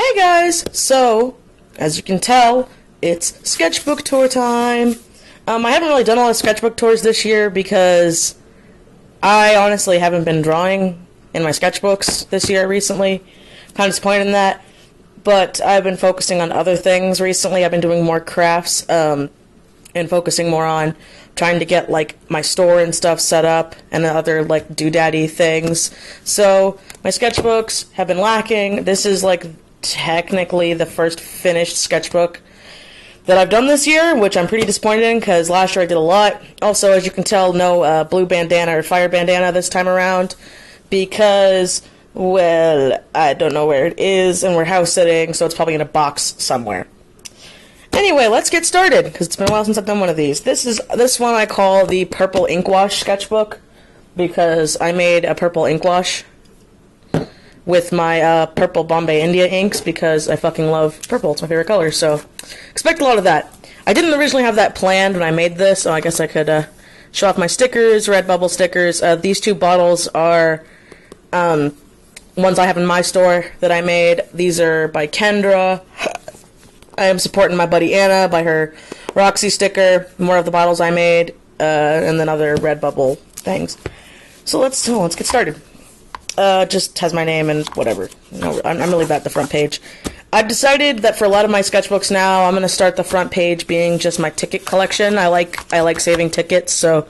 Hey guys! So, as you can tell, it's sketchbook tour time. I haven't really done a lot of sketchbook tours this year because I honestly haven't been drawing in my sketchbooks this year recently. Kind of disappointed in that. But I've been focusing on other things recently. I've been doing more crafts and focusing more on trying to get like my store and stuff set up and other like doodaddy things. So my sketchbooks have been lacking. This is like technically the first finished sketchbook that I've done this year, which I'm pretty disappointed in because last year I did a lot. Also, as you can tell, no blue bandana or fire bandana this time around because, well, I don't know where it is and we're house sitting, so it's probably in a box somewhere. Anyway, let's get started because it's been a while since I've done one of these. This one I call the purple Inkwash sketchbook because I made a purple Inkwash with my purple Bombay India inks because I fucking love purple. It's my favorite color, so expect a lot of that. I didn't originally have that planned when I made this, so I guess I could show off my stickers, Redbubble stickers. These two bottles are ones I have in my store that I made. These are by Kendra. I am supporting my buddy Anna by her Roxy sticker, more of the bottles I made, and then other Redbubble things. So let's get started. Just has my name and whatever. No, I'm really bad at the front page. I've decided that for a lot of my sketchbooks now, I'm going to start the front page being just my ticket collection. I like saving tickets, so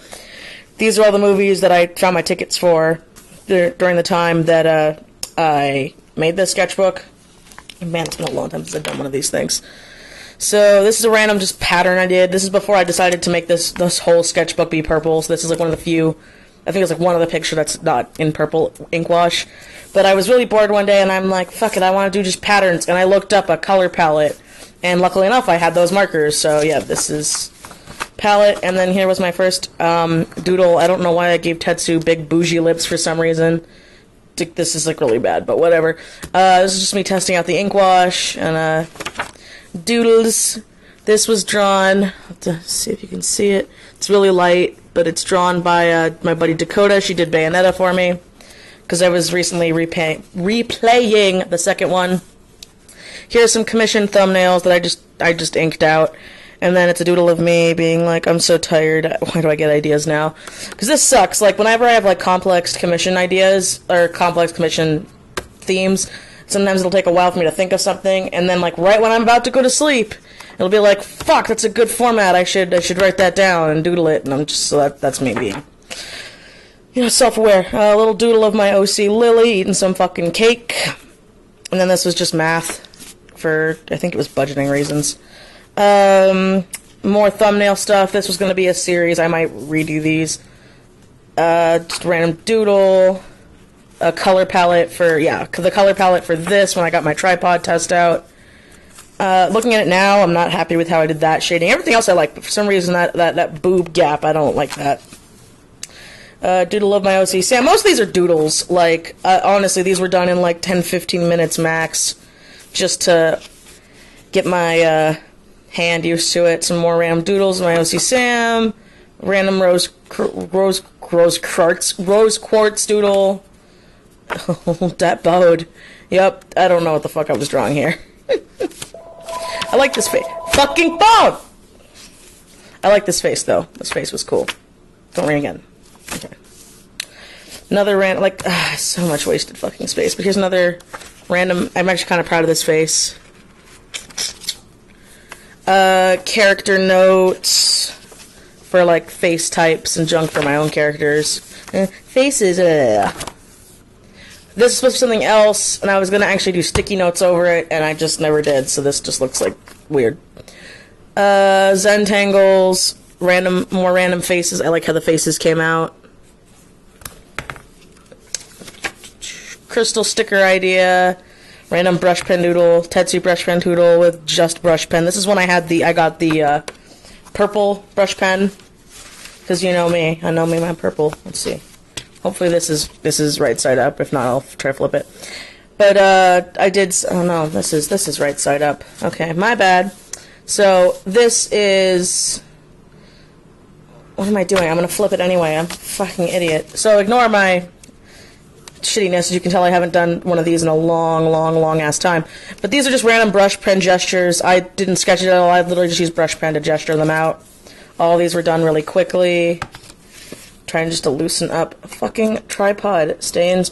these are all the movies that I found my tickets for during the time that I made this sketchbook. Man, it's been a long time since I've done one of these things. So this is a random just pattern I did. This is before I decided to make this whole sketchbook be purple. So this is like one of the few, I think it's like one of the picture that's not in purple Inkwash. But I was really bored one day and I'm like, fuck it, I want to do just patterns. And I looked up a color palette. And luckily enough, I had those markers. So yeah, this is palette. And then here was my first doodle. I don't know why I gave Tetsu big bougie lips for some reason. This is like really bad, but whatever. This is just me testing out the Inkwash and doodles. This was drawn. Let's see if you can see it. It's really light, but it's drawn by my buddy Dakota. She did Bayonetta for me because I was recently replaying the second one. Here's some commissioned thumbnails that I just inked out. And then it's a doodle of me being like, I'm so tired. Why do I get ideas now? Because this sucks. Like, whenever I have, like, complex commission ideas, or complex commission themes, sometimes it'll take a while for me to think of something, and then, like, right when I'm about to go to sleep, it'll be like, fuck, that's a good format. I should write that down and doodle it. And I'm just, so that's me being, you know, self-aware. A little doodle of my OC Lily eating some fucking cake. And then this was just math for, I think it was budgeting reasons. More thumbnail stuff. This was going to be a series. I might redo these. Just a random doodle. A color palette for, yeah, the color palette for this when I got my tripod test out. Looking at it now, I'm not happy with how I did that shading. Everything else I like, but for some reason that boob gap, I don't like that. Doodle of my OC Sam. Most of these are doodles. Like, honestly, these were done in like 10-15 minutes max. Just to get my, hand used to it. Some more random doodles. My OC Sam. Random rose quartz doodle. Oh, that bowed. Yep, I don't know what the fuck I was drawing here. I like this face. Fucking bone! I like this face, though. This face was cool. Don't ring again. Okay. Another random, like, so much wasted fucking space. But here's another random, I'm actually kind of proud of this face. Character notes for like face types and junk for my own characters. Faces. This is supposed to be something else, and I was gonna actually do sticky notes over it, and I just never did. So this just looks like weird. Zentangles, more random faces. I like how the faces came out. Crystal sticker idea. Random brush pen doodle, Tetsu brush pen doodle with just brush pen. This is when I got the purple brush pen, because you know me, I know me my purple. Let's see. Hopefully this is right side up. If not, I'll try to flip it. But I did. Oh no, this is right side up. Okay, my bad. So this is. What am I doing? I'm gonna flip it anyway. I'm a fucking idiot. So ignore my shittiness. As you can tell, I haven't done one of these in a long ass time. But these are just random brush pen gestures. I didn't sketch it at all. I literally just used brush pen to gesture them out. All these were done really quickly. Trying just to loosen up a fucking tripod. Stay in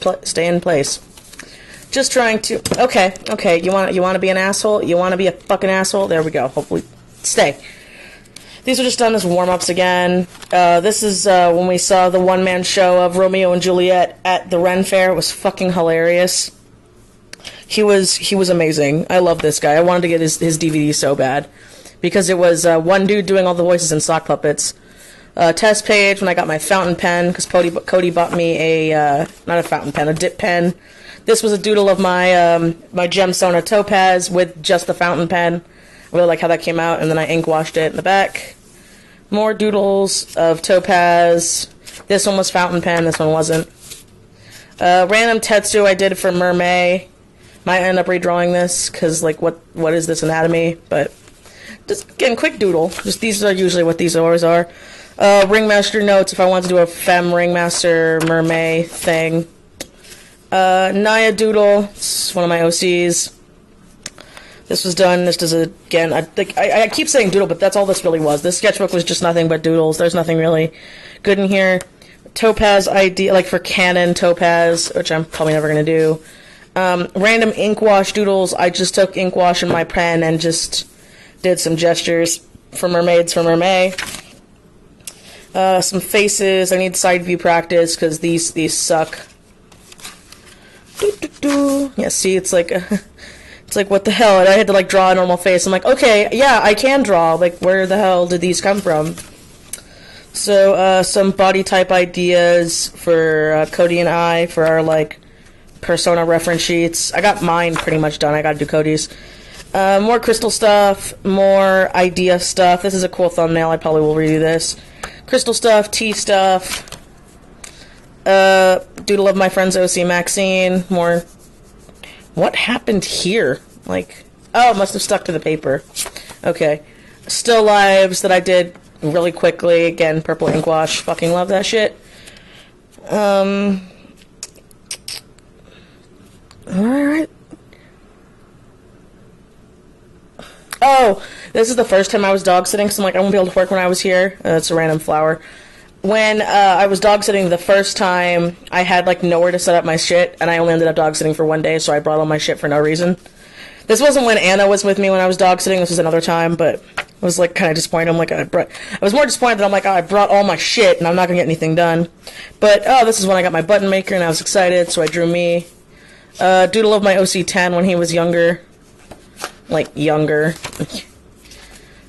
place. Just trying to... Okay. You want to be an asshole? You want to be a fucking asshole? There we go. Hopefully... Stay. These are just done as warm-ups again. This is when we saw the one-man show of Romeo and Juliet at the Ren Fair. It was fucking hilarious. He was amazing. I love this guy. I wanted to get his DVD so bad. Because it was one dude doing all the voices in sock puppets. Test page when I got my fountain pen, because Cody bought me a, not a fountain pen, a dip pen. This was a doodle of my my Gemstone Topaz with just the fountain pen. I really like how that came out, and then I ink washed it in the back. More doodles of Topaz. This one was fountain pen, this one wasn't. Random Tetsu I did for Mermaid. Might end up redrawing this, because, like, what is this anatomy? But, just, again, quick doodle. Just these are usually what these always are. Ringmaster notes, if I want to do a femme ringmaster mermaid thing. Naya doodle, it's one of my OCs. This was done, this does again, I keep saying doodle, but that's all this really was. This sketchbook was just nothing but doodles. There's nothing really good in here. Topaz idea, like for Canon Topaz, which I'm probably never going to do. Random Inkwash doodles, I just took Inkwash in my pen and just did some gestures for mermaids for Mermaid. Some faces, I need side view practice, because these suck. Yeah, see, it's like... It's like, what the hell? And I had to, like, draw a normal face. I'm like, okay, yeah, I can draw. Like, where the hell did these come from? So, some body type ideas for Cody and I for our, like, persona reference sheets. I got mine pretty much done. I gotta do Cody's. More crystal stuff. More idea stuff. This is a cool thumbnail. I probably will redo this. Crystal stuff. Tea stuff. Doodle of my friend's OC Maxine. More... What happened here? Like, oh, it must have stuck to the paper. Okay. Still lives that I did really quickly. Again, purple ink wash. Fucking love that shit. Alright. Oh, this is the first time I was dog sitting, so I'm like, I won't be able to work when I was here. It's a random flower. When I was dog sitting the first time, I had, like, nowhere to set up my shit, and I only ended up dog sitting for one day, so I brought all my shit for no reason. This wasn't when Anna was with me when I was dog sitting, this was another time, but I was, like, kind of disappointed. I'm like, I was more disappointed that I'm like, oh, I brought all my shit, and I'm not gonna get anything done. But, oh, this is when I got my button maker, and I was excited, so I drew me. Doodle of my OC10 when he was younger. Like, younger.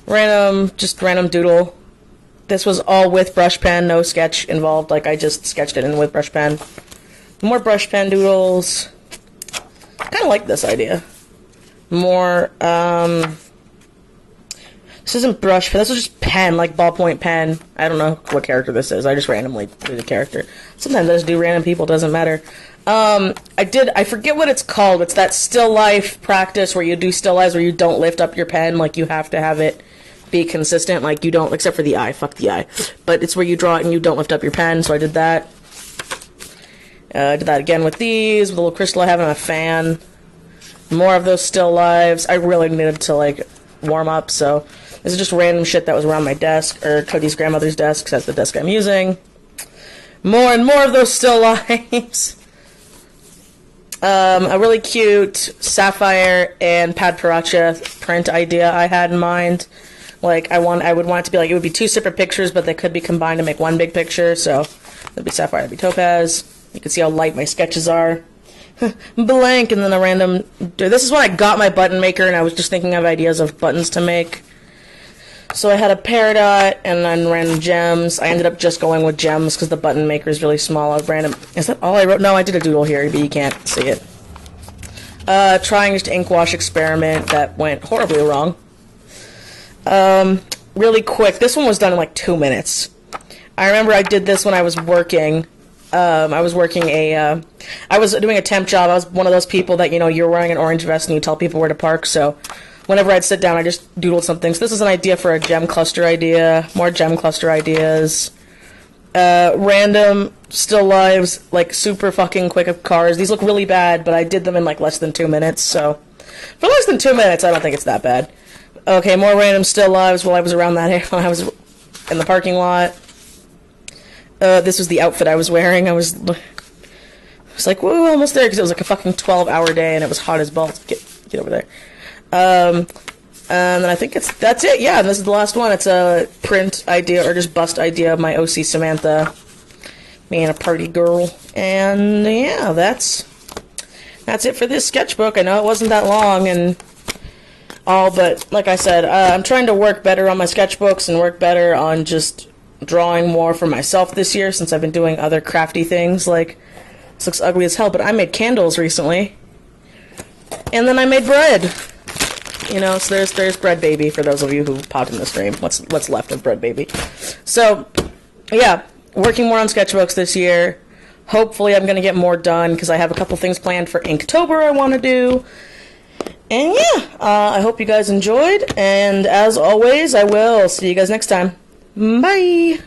Just random doodle. This was all with brush pen, no sketch involved, like I just sketched it in with brush pen. More brush pen doodles. Kind of like this idea. More, this isn't brush pen, this is just pen, like ballpoint pen. I don't know what character this is, I just randomly do the character. Sometimes I just do random people, doesn't matter. I forget what it's called, it's that still life practice where you do still lives where you don't lift up your pen, like you have to have it be consistent, like you don't, except for the eye, fuck the eye. But it's where you draw it and you don't lift up your pen, so I did that. I did that again with these, with a little crystal I have and a fan. More of those still lives. I really needed to, like, warm up, so this is just random shit that was around my desk, or Cody's grandmother's desk, because that's the desk I'm using. More and more of those still lives. A really cute sapphire and pad paracha print idea I had in mind. Like, I would want it to be like, it would be two separate pictures, but they could be combined to make one big picture, so that'd be sapphire, that'd be topaz. You can see how light my sketches are. Blank, and then a random... This is when I got my button maker, and I was just thinking of ideas of buttons to make. So I had a peridot, and then random gems. I ended up just going with gems, because the button maker is really small. I random... Is that all I wrote? No, I did a doodle here, but you can't see it. Trying just ink wash experiment that went horribly wrong. Really quick. This one was done in like 2 minutes. I remember I did this when I was working. I was doing a temp job. I was one of those people that, you know, you're wearing an orange vest and you tell people where to park, so whenever I'd sit down, I just doodled something. So this is an idea for a gem cluster idea. More gem cluster ideas. random still lives, like super fucking quick of cars. These look really bad, but I did them in like less than 2 minutes, so for less than 2 minutes, I don't think it's that bad. Okay, more random still lives while I was around that area, when I was in the parking lot. This was the outfit I was wearing. I was like, whoa, almost there, because it was like a fucking 12-hour day, and it was hot as balls. Get over there. And then I think that's it. Yeah, and this is the last one. It's a print idea, or just bust idea of my OC Samantha being a party girl. And yeah, that's it for this sketchbook. I know it wasn't that long and all, but like I said, I'm trying to work better on my sketchbooks and work better on just drawing more for myself this year, since I've been doing other crafty things. Like, this looks ugly as hell, but I made candles recently. And then I made bread. You know, so there's Bread Baby, for those of you who popped in the stream. What's left of Bread Baby. So, yeah, working more on sketchbooks this year. Hopefully I'm going to get more done, because I have a couple things planned for Inktober I want to do. And yeah, I hope you guys enjoyed. And as always, I will see you guys next time. Bye!